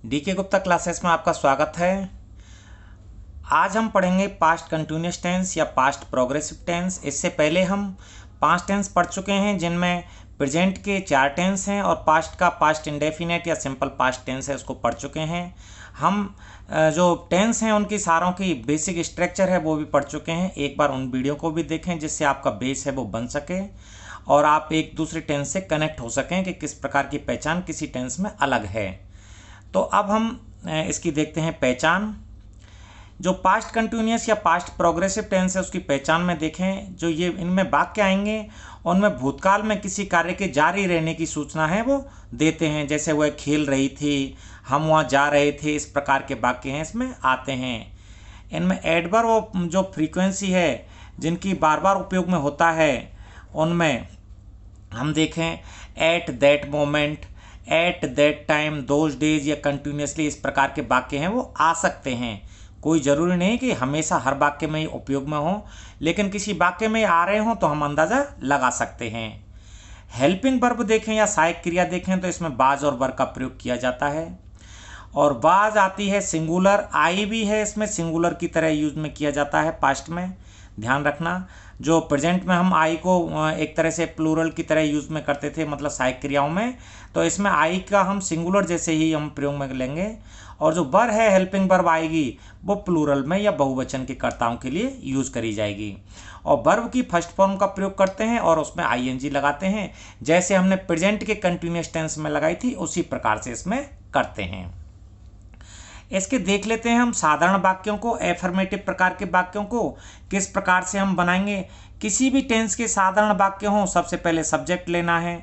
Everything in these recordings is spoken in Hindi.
डीके गुप्ता क्लासेस में आपका स्वागत है। आज हम पढ़ेंगे पास्ट कंटिन्यूअस टेंस या पास्ट प्रोग्रेसिव टेंस। इससे पहले हम पास्ट टेंस पढ़ चुके हैं जिनमें प्रेजेंट के 4 टेंस हैं और पास्ट का पास्ट इंडेफिनिट या सिंपल पास्ट टेंस है उसको पढ़ चुके हैं। हम जो टेंस हैं उनकी सारों की बेसिक स्ट्रक्चर है वो भी पढ़ चुके हैं। एक बार उन वीडियो को भी देखें जिससे आपका बेस है वो बन सके और आप एक दूसरे टेंस से कनेक्ट हो सकें कि किस प्रकार की पहचान किसी टेंस में अलग है। तो अब हम इसकी देखते हैं पहचान। जो पास्ट कंटिन्यूअस या पास्ट प्रोग्रेसिव टेंस है उसकी पहचान में देखें, जो ये इनमें वाक्य आएंगे उनमें भूतकाल में किसी कार्य के जारी रहने की सूचना है वो देते हैं। जैसे वह खेल रही थी, हम वहाँ जा रहे थे, इस प्रकार के वाक्य हैं इसमें आते हैं। इनमें एडवर्ब जो फ्रीक्वेंसी है जिनकी बार बार उपयोग में होता है उनमें हम देखें at that moment, at that time, those days या कंटिन्यूसली, इस प्रकार के वाक्य हैं वो आ सकते हैं। कोई ज़रूरी नहीं कि हमेशा हर वाक्य में ही उपयोग में हो, लेकिन किसी वाक्य में आ रहे हों तो हम अंदाज़ा लगा सकते हैं। हेल्पिंग वर्ब देखें या सहायक क्रिया देखें तो इसमें बाज और वर का प्रयोग किया जाता है। और बाज आती है सिंगुलर, आई भी है इसमें सिंगुलर की तरह यूज में किया जाता है पास्ट में, ध्यान रखना। जो प्रेजेंट में हम आई को एक तरह से प्लूरल की तरह यूज में करते थे मतलब सहायक क्रियाओं में, तो इसमें आई का हम सिंगुलर जैसे ही हम प्रयोग में लेंगे। और जो वर है हेल्पिंग वर्ब आएगी वो प्लूरल में या बहुवचन के कर्ताओं के लिए यूज करी जाएगी। और वर्ब की फर्स्ट फॉर्म का प्रयोग करते हैं और उसमें आईएनजी लगाते हैं, जैसे हमने प्रेजेंट के कंटिन्यूअस टेंस में लगाई थी उसी प्रकार से इसमें करते हैं। इसके देख लेते हैं हम साधारण वाक्यों को, एफर्मेटिव प्रकार के वाक्यों को किस प्रकार से हम बनाएंगे। किसी भी टेंस के साधारण वाक्य हों सबसे पहले सब्जेक्ट लेना है,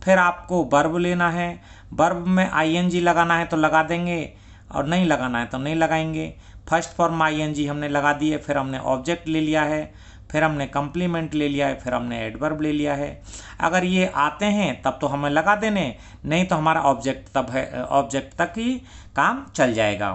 फिर आपको वर्ब लेना है, वर्ब में आईएनजी लगाना है तो लगा देंगे और नहीं लगाना है तो नहीं लगाएंगे। फर्स्ट फॉर्म आईएनजी हमने लगा दी है, फिर हमने ऑब्जेक्ट ले लिया है, फिर हमने कंप्लीमेंट ले लिया है, फिर हमने एडवर्ब ले लिया है। अगर ये आते हैं तब तो हमें लगा देने, नहीं तो हमारा ऑब्जेक्ट तब है, ऑब्जेक्ट तक ही काम चल जाएगा।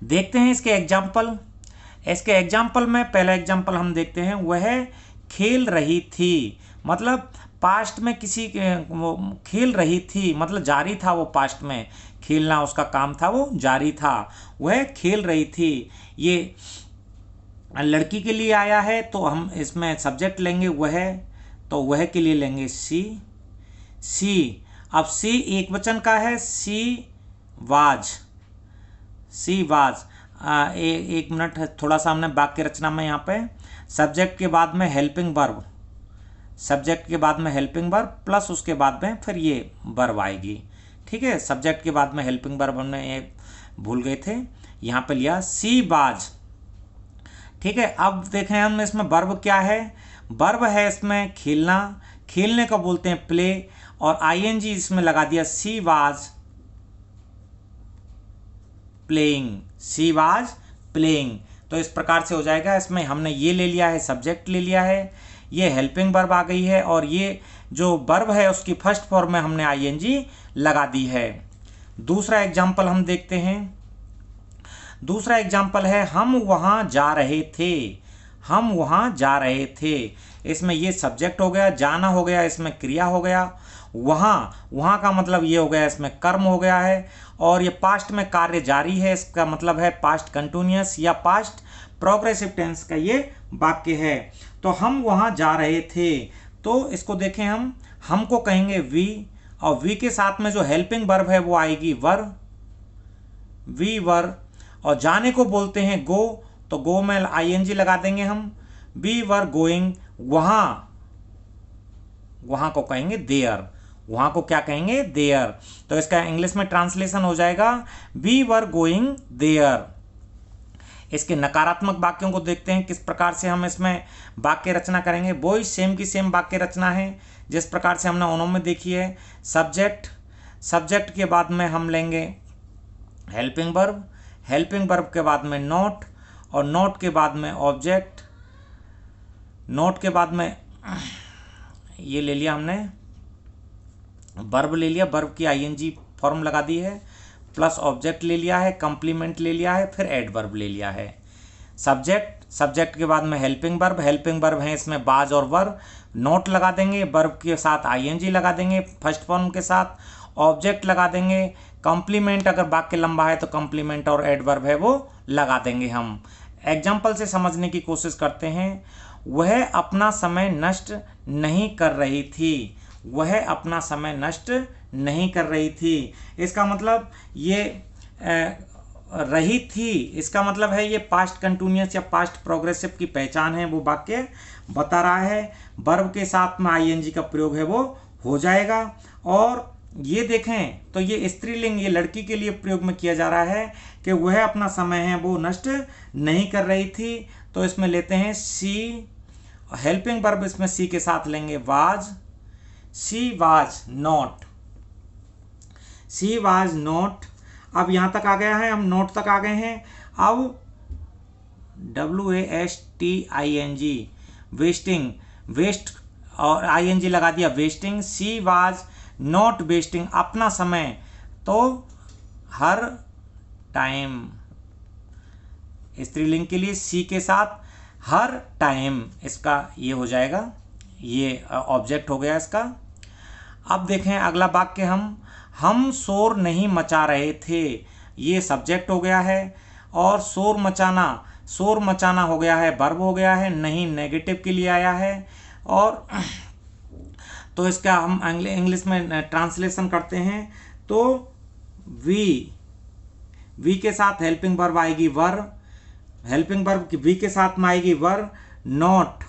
देखते हैं इसके एग्जाम्पल। इसके एग्जाम्पल में पहला एग्जाम्पल हम देखते हैं वह है खेल रही थी, मतलब पास्ट में किसी वो खेल रही थी मतलब जारी था, वो पास्ट में खेलना उसका काम था वो जारी था, वह खेल रही थी। ये लड़की के लिए आया है तो हम इसमें सब्जेक्ट लेंगे वह, तो वह के लिए लेंगे सी। सी, अब सी एक वचन का है, सी वाज, सी वाज। एक मिनट, थोड़ा सा हमने वाक्य रचना में यहाँ पे सब्जेक्ट के बाद में हेल्पिंग वर्ब, सब्जेक्ट के बाद में हेल्पिंग वर्ब प्लस उसके बाद में फिर ये वर्ब आएगी। ठीक है, सब्जेक्ट के बाद में हेल्पिंग वर्ब हमने ये भूल गए थे, यहाँ पे लिया सी वाज। ठीक है, अब देखें हम इसमें वर्ब क्या है। वर्ब है इसमें खेलना, खेलने को बोलते हैं प्ले, और आईएनजी इसमें लगा दिया she was playing, she was playing. तो इस प्रकार से हो जाएगा। इसमें हमने ये ले लिया है, सब्जेक्ट ले लिया है, ये हेल्पिंग वर्ब आ गई है और ये जो वर्ब है उसकी फर्स्ट फॉर्म में हमने आईएनजी लगा दी है। दूसरा एग्जाम्पल हम देखते हैं। दूसरा एग्जाम्पल है हम वहाँ जा रहे थे, हम वहाँ जा रहे थे। इसमें ये सब्जेक्ट हो गया, जाना हो गया, इसमें क्रिया हो गया, वहाँ, वहाँ का मतलब ये हो गया इसमें कर्म हो गया है, और ये पास्ट में कार्य जारी है, इसका मतलब है पास्ट कंटिन्यूअस या पास्ट प्रोग्रेसिव टेंस का ये वाक्य है। तो हम वहाँ जा रहे थे, तो इसको देखें हमको कहेंगे वी, और वी के साथ में जो हेल्पिंग वर्ब है वो आएगी वर, वी वर। और जाने को बोलते हैं गो, तो गो में आईएनजी लगा देंगे हम, वी वर गोइंग, वहाँ, वहाँ को कहेंगे देयर, वहाँ को क्या कहेंगे देयर। तो इसका इंग्लिश में ट्रांसलेशन हो जाएगा वी वर गोइंग देयर। इसके नकारात्मक वाक्यों को देखते हैं किस प्रकार से हम इसमें वाक्य रचना करेंगे। वो ही सेम की सेम वाक्य रचना है जिस प्रकार से हमने उन्होंने में देखी है। सब्जेक्ट, सब्जेक्ट के बाद में हम लेंगे हेल्पिंग वर्ब, हेल्पिंग वर्ब के बाद में नोट, और नोट के बाद में ऑब्जेक्ट, नोट के बाद में ये ले लिया हमने वर्ब ले लिया, वर्ब की आईएनजी फॉर्म लगा दी है, प्लस ऑब्जेक्ट ले लिया है, कंप्लीमेंट ले लिया है, फिर एडवर्ब ले लिया है। सब्जेक्ट, सब्जेक्ट के बाद में हेल्पिंग वर्ब, हेल्पिंग वर्ब है इसमें बाज और वर्ब, नोट लगा देंगे, वर्ब के साथ आईएनजी लगा देंगे फर्स्ट फॉर्म के साथ, ऑब्जेक्ट लगा देंगे, कॉम्प्लीमेंट, अगर वाक्य लंबा है तो कॉम्प्लीमेंट और एडवर्ब है वो लगा देंगे हम। एग्जाम्पल से समझने की कोशिश करते हैं। वह अपना समय नष्ट नहीं कर रही थी। वह अपना समय नष्ट नहीं कर रही थी, इसका मतलब ये रही थी, इसका मतलब है ये पास्ट कंटिन्यूअस या पास्ट प्रोग्रेसिव की पहचान है, वो वाक्य बता रहा है। वर्ब के साथ में आईएनजी का प्रयोग है वो हो जाएगा। और ये देखें तो ये स्त्रीलिंग, ये लड़की के लिए प्रयोग में किया जा रहा है कि वह अपना समय है वो नष्ट नहीं कर रही थी। तो इसमें लेते हैं सी, हेल्पिंग वर्ब इसमें सी के साथ लेंगे was. She was not, she was not. अब यहाँ तक आ गया है, हम नोट तक आ गए हैं। अब WASTING, वेस्टिंग, वेस्ट और ING लगा दिया, wasting. She was not wasting, अपना समय, तो हर टाइम, स्त्रीलिंग के लिए सी के साथ हर टाइम, इसका ये हो जाएगा, ये ऑब्जेक्ट हो गया इसका। अब देखें अगला वाक्य, हम शोर नहीं मचा रहे थे, ये सब्जेक्ट हो गया है। और शोर मचाना, शोर मचाना हो गया है वर्ब हो गया है, नहीं नेगेटिव के लिए आया है। और तो इसका हम इंग्लिश में ट्रांसलेशन करते हैं तो वी के साथ हेल्पिंग वर्ब आएगी वर, हेल्पिंग वर्ब वी के साथ में आएगी वर। नॉट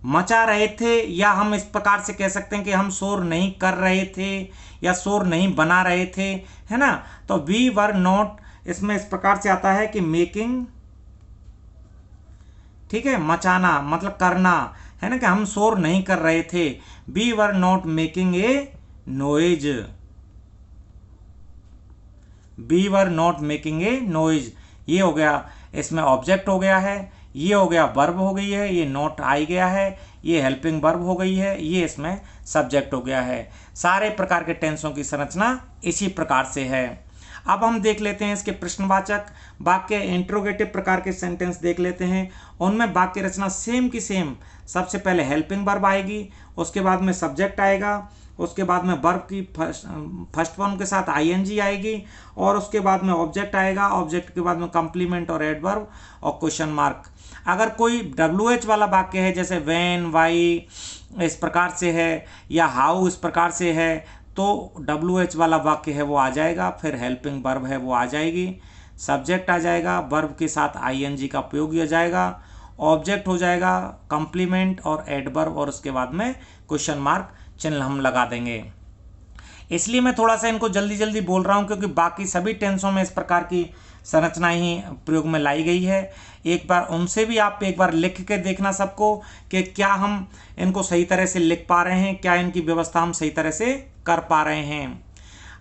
मचा रहे थे, या हम इस प्रकार से कह सकते हैं कि हम शोर नहीं कर रहे थे या शोर नहीं बना रहे थे, है ना। तो वी वर नॉट इसमें इस प्रकार से आता है कि मेकिंग, ठीक है, मचाना मतलब करना, है ना, कि हम शोर नहीं कर रहे थे। We were not making a noise, we were not making a noise, ये हो गया, इसमें ऑब्जेक्ट हो गया है, ये हो गया वर्ब हो गई है, ये नॉट आई गया है, ये हेल्पिंग वर्ब हो गई है, ये इसमें सब्जेक्ट हो गया है। सारे प्रकार के टेंसों की संरचना इसी प्रकार से है। अब हम देख लेते हैं इसके प्रश्नवाचक वाक्य, इंट्रोगेटिव प्रकार के सेंटेंस देख लेते हैं। उनमें वाक्य रचना सेम की सेम, सबसे पहले हेल्पिंग वर्ब आएगी, उसके बाद में सब्जेक्ट आएगा, उसके बाद में वर्ब की फर्स्ट फॉर्म के साथ ING आएगी, और उसके बाद में ऑब्जेक्ट आएगा, ऑब्जेक्ट के बाद में कॉम्प्लीमेंट और एडवर्ब और क्वेश्चन मार्क। अगर कोई WH वाला वाक्य है, जैसे व्हेन, वाई इस प्रकार से है, या हाउ इस प्रकार से है, तो WH वाला वाक्य है वो आ जाएगा, फिर हेल्पिंग वर्ब है वो आ जाएगी, सब्जेक्ट आ जाएगा, वर्ब के साथ ING का प्रयोग किया जाएगा, ऑब्जेक्ट हो जाएगा, कॉम्प्लीमेंट और एडवर्ब, और उसके बाद में क्वेश्चन मार्क चिन्ह हम लगा देंगे। इसलिए मैं थोड़ा सा इनको जल्दी जल्दी बोल रहा हूँ, क्योंकि बाकी सभी टेंसों में इस प्रकार की संरचना ही प्रयोग में लाई गई है। एक बार उनसे भी आप एक बार लिख के देखना सबको कि क्या हम इनको सही तरह से लिख पा रहे हैं, क्या इनकी व्यवस्था हम सही तरह से कर पा रहे हैं।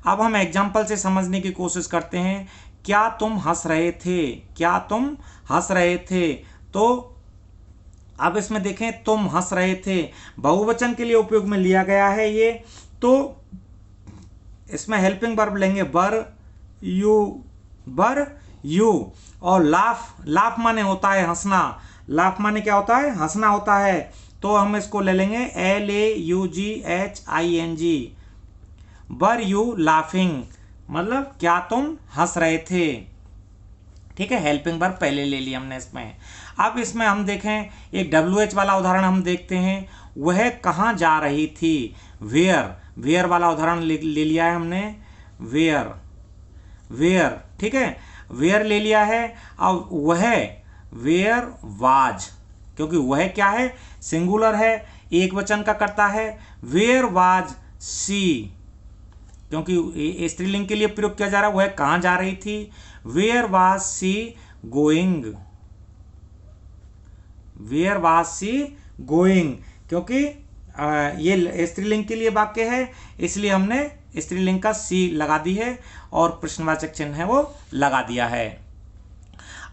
अब हम एग्जाम्पल से समझने की कोशिश करते हैं। क्या तुम हंस रहे थे, क्या तुम हंस रहे थे, तो अब इसमें देखें तुम हंस रहे थे, बहुवचन के लिए उपयोग में लिया गया है ये, तो इसमें हेल्पिंग वर्ब लेंगे वर यू, और लाफ माने होता है हंसना, लाफ माने क्या होता है, हंसना होता है, तो हम इसको ले लेंगे LAUGHING, वर यू लाफिंग, मतलब क्या तुम हंस रहे थे, ठीक है। हेल्पिंग वर्ब पहले ले लिया हमने इसमें। अब इसमें हम देखें एक WH वाला उदाहरण हम देखते हैं। वह कहाँ जा रही थी, वेयर वाला उदाहरण ले लिया है हमने, वेयर, ठीक है, वेयर ले लिया है। अब वह वेयर वाज, क्योंकि वह क्या है, सिंगुलर है, एक वचन का करता है। वेयर वाज सी, क्योंकि स्त्रीलिंग के लिए प्रयोग किया जा रहा है, वह कहाँ जा रही थी। Where was she going, where was she going, क्योंकि ये स्त्रीलिंग के लिए वाक्य है, इसलिए हमने स्त्रीलिंग का सी लगा दी है और प्रश्नवाचक चिन्ह है वो लगा दिया है।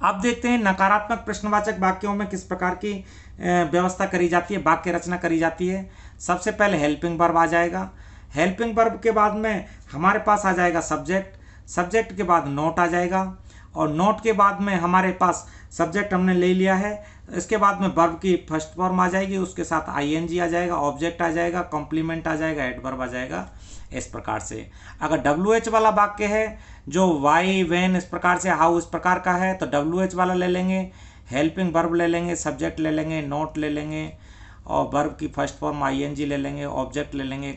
अब देखते हैं नकारात्मक प्रश्नवाचक वाक्यों में किस प्रकार की व्यवस्था करी जाती है, वाक्य रचना करी जाती है। सबसे पहले हेल्पिंग वर्ब आ जाएगा, हेल्पिंग वर्ब के बाद में हमारे पास आ जाएगा सब्जेक्ट, सब्जेक्ट के बाद नोट आ जाएगा, और नोट के बाद में हमारे पास सब्जेक्ट हमने ले लिया है, इसके बाद में वर्ब की फर्स्ट फॉर्म आ जाएगी, उसके साथ आईएनजी आ जाएगा, ऑब्जेक्ट आ जाएगा, कॉम्प्लीमेंट आ जाएगा, एडवर्ब आ जाएगा। इस प्रकार से अगर WH वाला वाक्य है जो वाई, वेन इस प्रकार से, हाउ इस प्रकार का है तो WH वाला ले लेंगे, हेल्पिंग वर्ब ले लेंगे, सब्जेक्ट ले लेंगे, नोट ले लेंगे और वर्ब की फर्स्ट फॉर्म आईएनजी ले लेंगे, ऑब्जेक्ट ले लेंगे,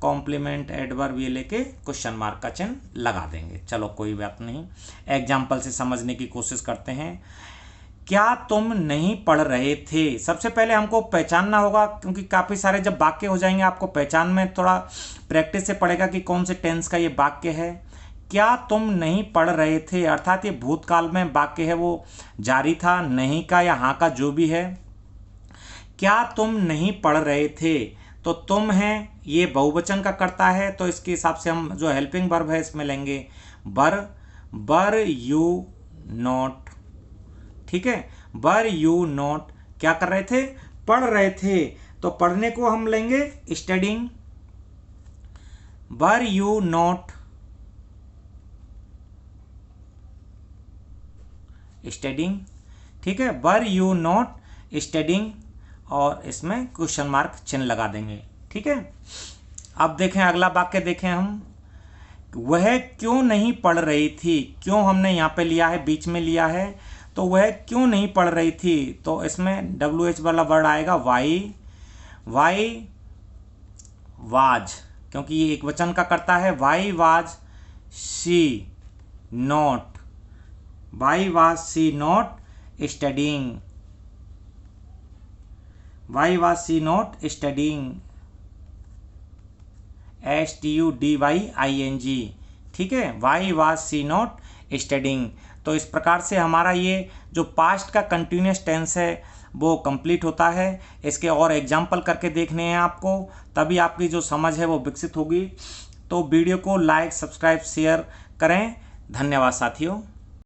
कॉम्प्लीमेंट, एडवर्ब ये लेके क्वेश्चन मार्क का चिन्ह लगा देंगे। चलो कोई बात नहीं, एग्जाम्पल से समझने की कोशिश करते हैं। क्या तुम नहीं पढ़ रहे थे? सबसे पहले हमको पहचानना होगा, क्योंकि काफ़ी सारे जब वाक्य हो जाएंगे आपको पहचान में थोड़ा प्रैक्टिस से पड़ेगा कि कौन से टेंस का ये वाक्य है। क्या तुम नहीं पढ़ रहे थे अर्थात ये भूतकाल में वाक्य है, वो जारी था, नहीं का या हाँ का जो भी है। क्या तुम नहीं पढ़ रहे थे, तो तुम है ये बहुवचन का करता है, तो इसके हिसाब से हम जो हेल्पिंग वर्ब है इसमें लेंगे बर यू नॉट। ठीक है, बर यू नॉट क्या कर रहे थे? पढ़ रहे थे, तो पढ़ने को हम लेंगे स्टडिंग। बर यू नॉट स्टडिंग। ठीक है, बर यू नॉट स्टडिंग और इसमें क्वेश्चन मार्क चिन्ह लगा देंगे। ठीक है, अब देखें अगला वाक्य देखें हम, वह क्यों नहीं पढ़ रही थी। क्यों हमने यहाँ पे लिया है, बीच में लिया है, तो वह क्यों नहीं पढ़ रही थी, तो इसमें WH वाला वर्ड आएगा वाई वाज, क्योंकि ये एक वचन का करता है। Why was she not studying. Why was she not studying, STUDYING। ठीक है, why was she not studying. तो इस प्रकार से हमारा ये जो पास्ट का कंटिन्यूस टेंस है वो कंप्लीट होता है। इसके और एग्जाम्पल करके देखने हैं आपको, तभी आपकी जो समझ है वो विकसित होगी। तो वीडियो को लाइक, सब्सक्राइब, शेयर करें। धन्यवाद साथियों।